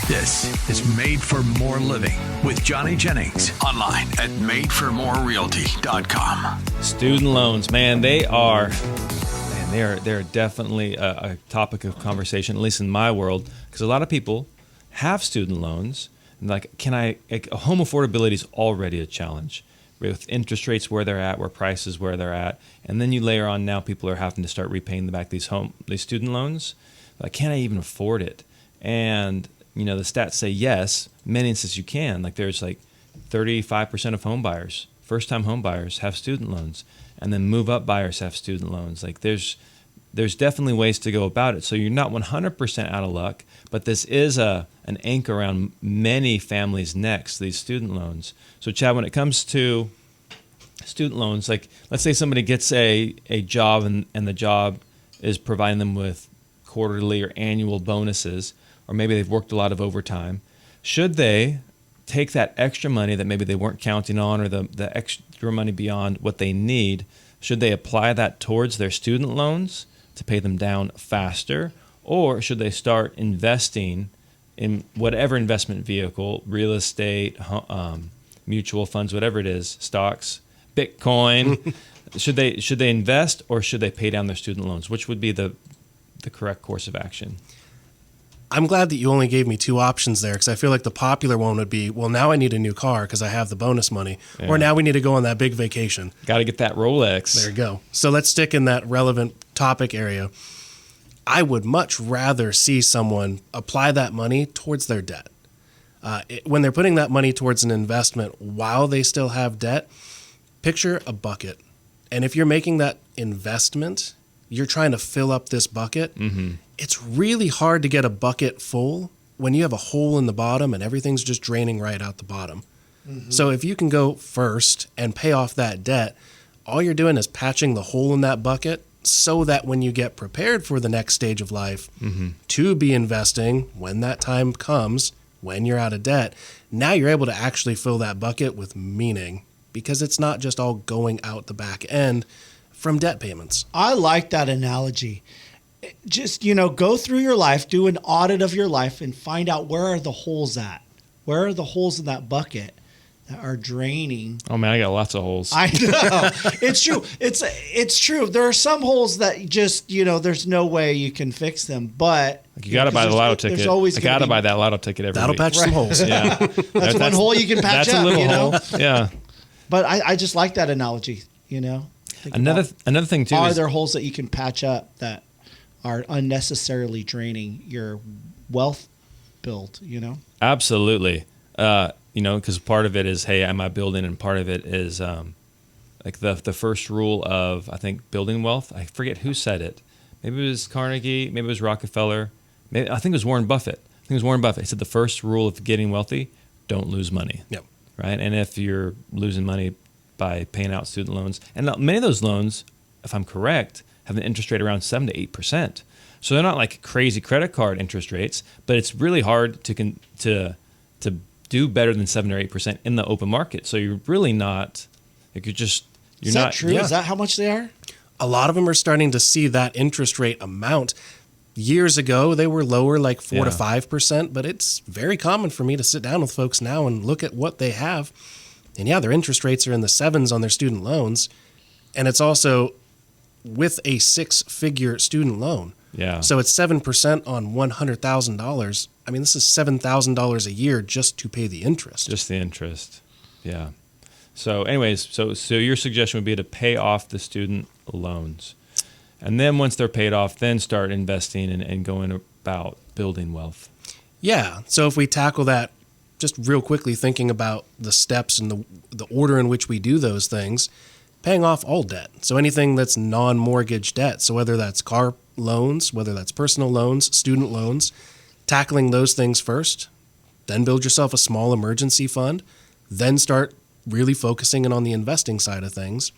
This is Made for More Living with Johnny Jennings. Online at madeformorerealty.com. Student loans, man, they're definitely a topic of conversation, at least in my world, because a lot of people have student loans. And home affordability is already a challenge with interest rates where they're at, where prices where they're at, and then you layer on now people are having to start repaying back these student loans. Like, can I even afford it? And the stats say yes, many instances you can. Like, there's like 35% of home buyers, first-time home buyers, have student loans, and then move-up buyers have student loans. Like, there's definitely ways to go about it. So you're not 100% out of luck, but this is an anchor around many families' necks, these student loans. So, Chad, when it comes to student loans, like, let's say somebody gets a job and the job is providing them with quarterly or annual bonuses, or maybe they've worked a lot of overtime. Should they take that extra money that maybe they weren't counting on, or the extra money beyond what they need, should they apply that towards their student loans to pay them down faster? Or should they start investing in whatever investment vehicle, real estate, mutual funds, whatever it is, stocks, Bitcoin? Should they invest, or should they pay down their student loans? Which would be the correct course of action? I'm glad that you only gave me two options there, because I feel like the popular one would be, well, now I need a new car because I have the bonus money, or now we need to go on that big vacation. Got to get that Rolex. There you go. So let's stick in that relevant topic area. I would much rather see someone apply that money towards their debt. When they're putting that money towards an investment while they still have debt, picture a bucket. And if you're making that investment, you're trying to fill up this bucket. Mm-hmm. It's really hard to get a bucket full when you have a hole in the bottom and everything's just draining right out the bottom. Mm-hmm. So if you can go first and pay off that debt, all you're doing is patching the hole in that bucket, so that when you get prepared for the next stage of life to be investing, when that time comes, when you're out of debt, now you're able to actually fill that bucket with meaning, because it's not just all going out the back end from debt payments. I like that analogy. Just, go through your life, do an audit of your life, and find out, where are the holes at? Where are the holes in that bucket that are draining? Oh man, I got lots of holes. I know. It's true. It's true. There are some holes that just, there's no way you can fix them, but you got to buy the lotto ticket. I got to buy that lotto ticket every week. That'll patch some holes. Yeah. That's one hole you can patch up. That's a little hole. Yeah. But I just like that analogy, Another thing too, are there holes that you can patch up that are unnecessarily draining your wealth build, Absolutely. Because part of it is, hey, am I building? And part of it is like the first rule of, I think, building wealth. I forget who said it. Maybe it was Carnegie. Maybe it was Rockefeller. I think it was Warren Buffett. He said the first rule of getting wealthy, don't lose money. Yep. Right? And if you're losing money by paying out student loans, and many of those loans, if I'm correct, have an interest rate around 7 to 8%. So they're not like crazy credit card interest rates, but it's really hard to do better than 7 or 8% in the open market. So you're really not, like, is that true? Yeah. Is that how much they are? A lot of them are starting to see that interest rate amount. Years ago, they were lower, like 4 to 5%, but it's very common for me to sit down with folks now and look at what they have. And their interest rates are in the 7s on their student loans. And it's also with a 6-figure student loan. Yeah. So it's 7% on $100,000. I mean, this is $7,000 a year just to pay the interest. Just the interest. Yeah. So anyways, so your suggestion would be to pay off the student loans. And then once they're paid off, then start investing and going about building wealth. Yeah. So if we tackle that just real quickly, thinking about the steps and the order in which we do those things, paying off all debt. So anything that's non-mortgage debt. So whether that's car loans, whether that's personal loans, student loans, tackling those things first, then build yourself a small emergency fund, then start really focusing in on the investing side of things.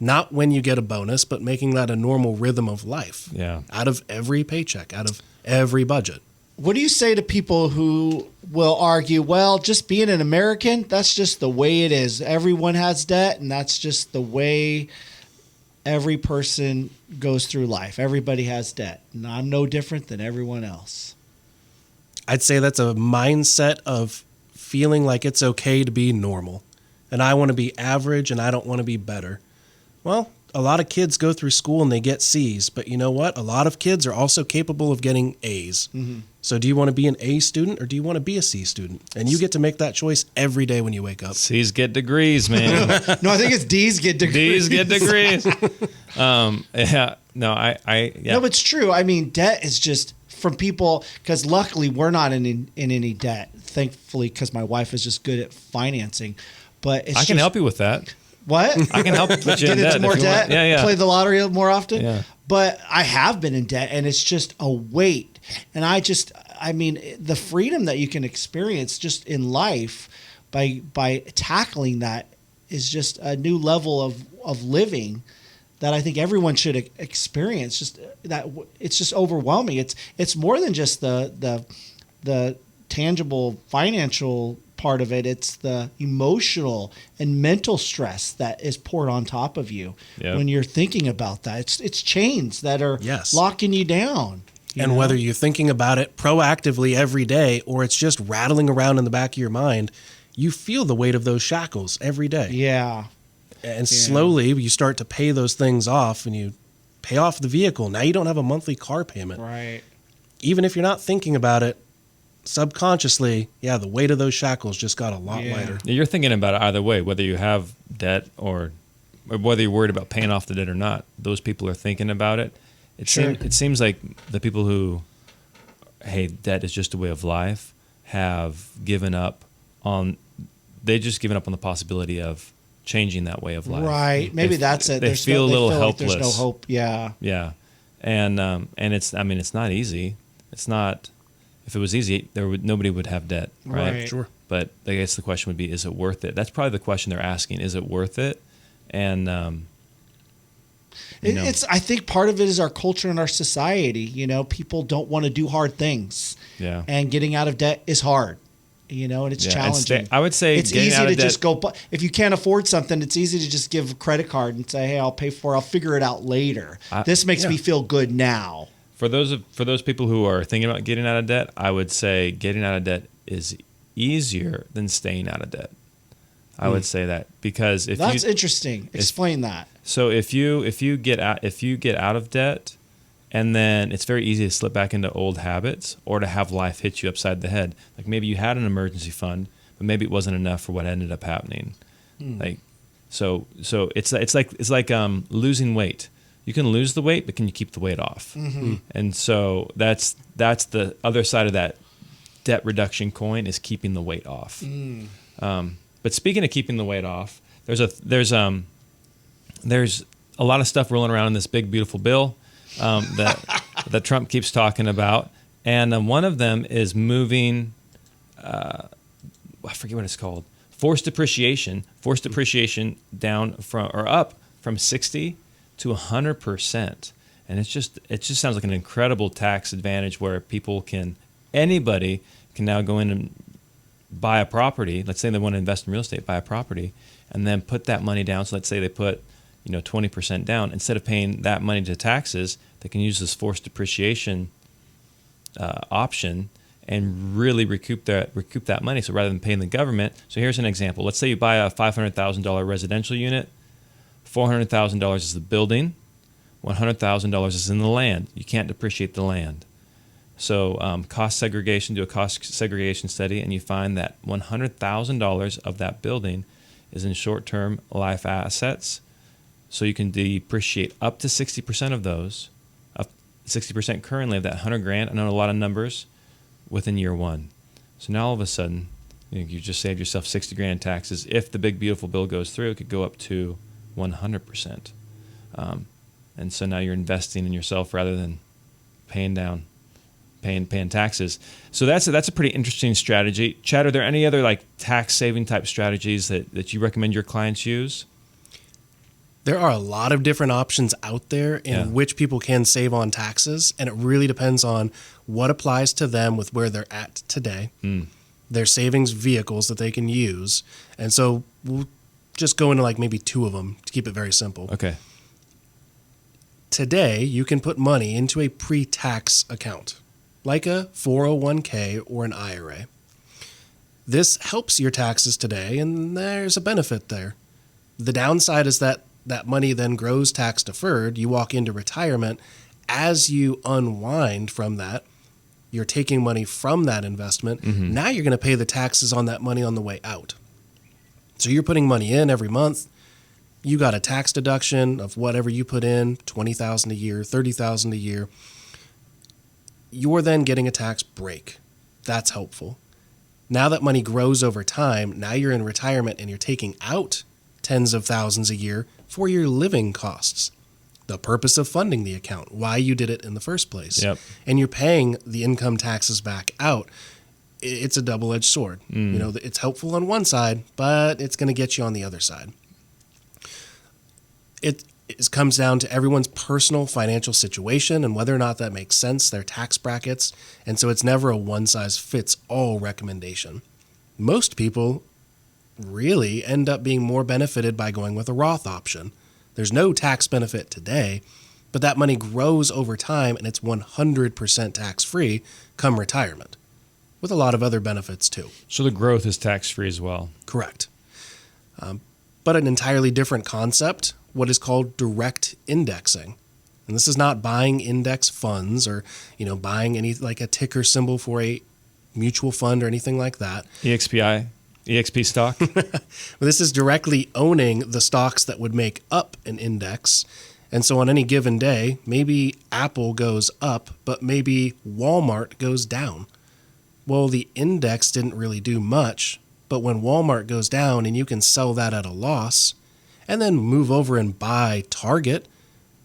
Not when you get a bonus, but making that a normal rhythm of life. Yeah. Out of every paycheck, out of every budget. What do you say to people who will argue, well, just being an American, that's just the way it is. Everyone has debt, and that's just the way every person goes through life. Everybody has debt, and I'm no different than everyone else. I'd say that's a mindset of feeling like it's okay to be normal. And I want to be average and I don't want to be better. Well, a lot of kids go through school and they get C's, but you know what? A lot of kids are also capable of getting A's. Mm-hmm. So do you want to be an A student or do you want to be a C student? And you get to make that choice every day when you wake up. C's get degrees, man. No, I think it's D's get degrees. D's get degrees. Yeah. No, yeah. No, it's true. I mean, debt is just from people, because luckily we're not in any debt, thankfully, because my wife is just good at financing. But it's I can help you with that. What? I can help put you in Get debt into more if you debt? want. Yeah. Play the lottery more often? Yeah. But I have been in debt, and it's just a weight. And I mean, the freedom that you can experience just in life by tackling that is just a new level of living that I think everyone should experience. Just that it's just overwhelming. It's more than just the tangible financial part of it. It's the emotional and mental stress that is poured on top of you when you're thinking about that. It's chains that are locking you down. And whether you're thinking about it proactively every day or it's just rattling around in the back of your mind, you feel the weight of those shackles every day. Yeah. And slowly you start to pay those things off and you pay off the vehicle. Now you don't have a monthly car payment. Right. Even if you're not thinking about it, subconsciously, the weight of those shackles just got a lot lighter. You're thinking about it either way, whether you have debt or whether you're worried about paying off the debt or not. Those people are thinking about it. It seems like the people who, hey, debt is just a way of life, have given up on. They just given up on the possibility of changing that way of life. Right. Maybe that's it. They feel a little helpless. Like there's no hope. Yeah. Yeah, and it's. I mean, it's not easy. It's not. If it was easy, nobody would have debt, right? Sure. But I guess the question would be, is it worth it? That's probably the question they're asking. Is it worth it? And I think part of it is our culture and our society. You know, people don't want to do hard things. Yeah. And getting out of debt is hard. You know, and it's challenging. I would say it's easy to just go. If you can't afford something, it's easy to just give a credit card and say, "Hey, I'll pay for it. I'll figure it out later." This makes me feel good now. For those people who are thinking about getting out of debt, I would say getting out of debt is easier than staying out of debt. I would say that because that's interesting. Explain that. So if you get out of debt, and then it's very easy to slip back into old habits or to have life hit you upside the head. Like maybe you had an emergency fund, but maybe it wasn't enough for what ended up happening. Like so it's like losing weight. You can lose the weight, but can you keep the weight off? Mm-hmm. And so that's the other side of that debt reduction coin is keeping the weight off. But speaking of keeping the weight off, there's a lot of stuff rolling around in this big beautiful bill that Trump keeps talking about, and one of them is moving. I forget what it's called. Forced depreciation down up from 60 to 100%, and it just sounds like an incredible tax advantage where anybody can now go in and buy a property. Let's say they want to invest in real estate, buy a property, and then put that money down. So let's say they put 20% down. Instead of paying that money to taxes, they can use this forced depreciation option and really recoup that money. So rather than paying the government, so here's an example. Let's say you buy a $500,000 residential unit. $400,000 is the building. $100,000 is in the land. You can't depreciate the land. So cost segregation, do a cost segregation study, and you find that $100,000 of that building is in short-term life assets. So you can depreciate up to 60% of those, up 60% currently of that $100,000. I know a lot of numbers within year one. So now all of a sudden, you just saved yourself $60,000 in taxes. If the big beautiful bill goes through, it could go up to 100%. And so now you're investing in yourself rather than paying taxes. So that's a pretty interesting strategy. Chad, are there any other like tax saving type strategies that you recommend your clients use? There are a lot of different options out there in which people can save on taxes, and it really depends on what applies to them with where they're at today, their savings vehicles that they can use. And so we'll just go into like maybe two of them to keep it very simple. Okay. Today, you can put money into a pre-tax account. like a 401k or an IRA. This helps your taxes today, and there's a benefit there. The downside is that that money then grows tax deferred. You walk into retirement. As you unwind from that, you're taking money from that investment. Now you're going to pay the taxes on that money on the way out. So you're putting money in every month. You got a tax deduction of whatever you put in, $20,000 a year, $30,000 a year. You're then getting a tax break. That's helpful. Now that money grows over time, now you're in retirement and you're taking out tens of thousands a year for your living costs. The purpose of funding the account, why you did it in the first place. Yep. And you're paying the income taxes back out. It's a double-edged sword. You know, it's helpful on one side, but it's going to get you on the other side. It comes down to everyone's personal financial situation and whether or not that makes sense, their tax brackets. And so it's never a one-size-fits-all recommendation. Most people really end up being more benefited by going with a Roth option. There's no tax benefit today, but that money grows over time and it's 100% tax-free come retirement, with a lot of other benefits too. So the growth is tax-free as well. Correct. But an entirely different concept, what is called direct indexing. And this is not buying index funds or, buying any like a ticker symbol for a mutual fund or anything like that. EXP stock? But this is directly owning the stocks that would make up an index. And so on any given day, maybe Apple goes up, but maybe Walmart goes down. Well, the index didn't really do much, but when Walmart goes down and you can sell that at a loss and then move over and buy Target,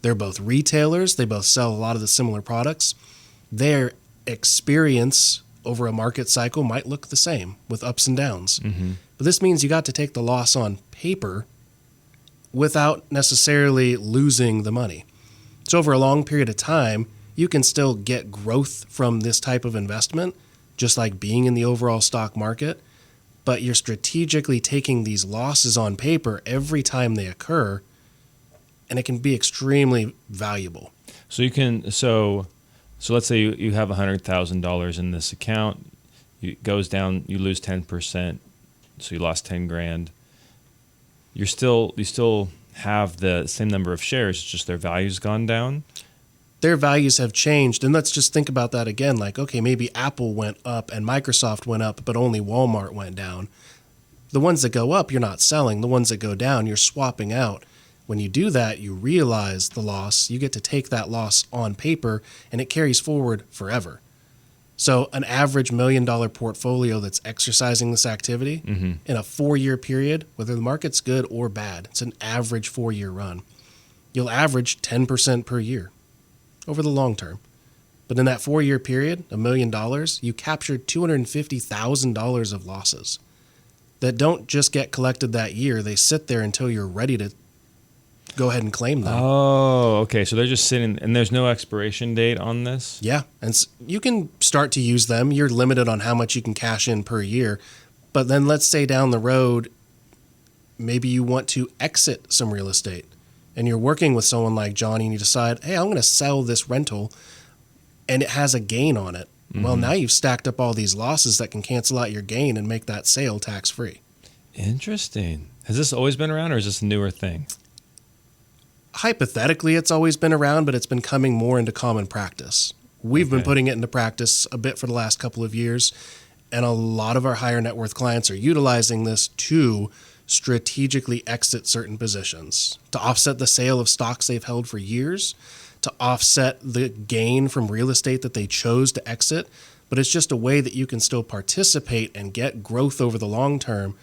they're both retailers, they both sell a lot of the similar products. Their experience over a market cycle might look the same with ups and downs. But this means you got to take the loss on paper without necessarily losing the money. So over a long period of time, you can still get growth from this type of investment, just like being in the overall stock market, but you're strategically taking these losses on paper every time they occur, and it can be extremely valuable. So you can So let's say you have $100,000 in this account. It goes down, you lose 10%, so you lost 10 grand. You still have the same number of shares, it's just their value's gone down. Their values have changed, and let's just think about that again. Like, okay, maybe Apple went up and Microsoft went up, but only Walmart went down. The ones that go up, you're not selling. The ones that go down, you're swapping out. When you do that, you realize the loss. You get to take that loss on paper, and it carries forward forever. So an average $1 million portfolio that's exercising this activity in a 4-year period, whether the market's good or bad, it's an average 4-year run. You'll average 10% per year over the long term. But in that 4-year period, $1 million, you captured $250,000 of losses that don't just get collected that year. They sit there until you're ready to go ahead and claim them. Oh, okay. So they're just sitting, and there's no expiration date on this? Yeah, and you can start to use them. You're limited on how much you can cash in per year. But then let's say down the road, maybe you want to exit some real estate, and you're working with someone like Johnny, and you decide, hey, I'm going to sell this rental, and it has a gain on it. Well, now you've stacked up all these losses that can cancel out your gain and make that sale tax-free. Interesting. Has this always been around, or is this a newer thing? Hypothetically, it's always been around, but it's been coming more into common practice. We've been putting it into practice a bit for the last couple of years, and a lot of our higher net worth clients are utilizing this to strategically exit certain positions, to offset the sale of stocks they've held for years, to offset the gain from real estate that they chose to exit. But it's just a way that you can still participate and get growth over the long term,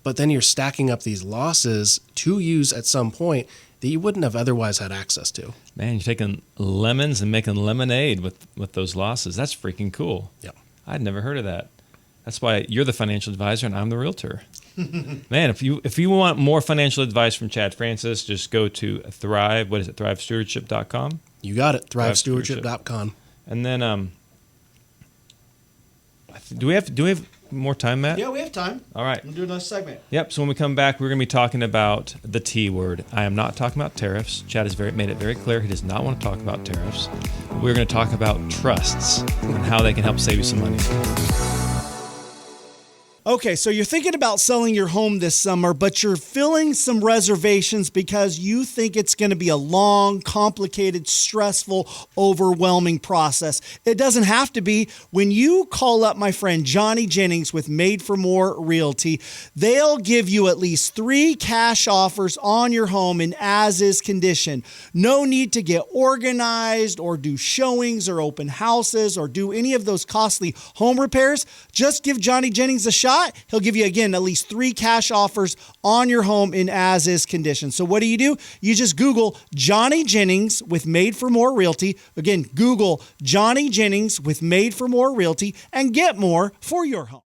but then you're stacking up these losses to use at some point that you wouldn't have otherwise had access to. Man, you're taking lemons and making lemonade with those losses. That's freaking cool. Yep. I'd never heard of that. That's why you're the financial advisor and I'm the realtor. Man, if you want more financial advice from Chad Francis, just go to Thrive. What is it? ThriveStewardship.com? You got it. ThriveStewardship.com. And then Do we have more time, Matt? Yeah, we have time. All right. We'll do another segment. Yep. So when we come back, we're going to be talking about the T word. I am not talking about tariffs. Chad has made it very clear he does not want to talk about tariffs. We're going to talk about trusts and how they can help save you some money. Okay, so you're thinking about selling your home this summer, but you're feeling some reservations because you think it's going to be a long, complicated, stressful, overwhelming process. It doesn't have to be. When you call up my friend Johnny Jennings with Made for More Realty, they'll give you at least 3 cash offers on your home in as-is condition. No need to get organized or do showings or open houses or do any of those costly home repairs. Just give Johnny Jennings a shot. He'll give you, again, at least 3 cash offers on your home in as-is condition. So what do? You just Google Johnny Jennings with Made for More Realty. Again, Google Johnny Jennings with Made for More Realty and get more for your home.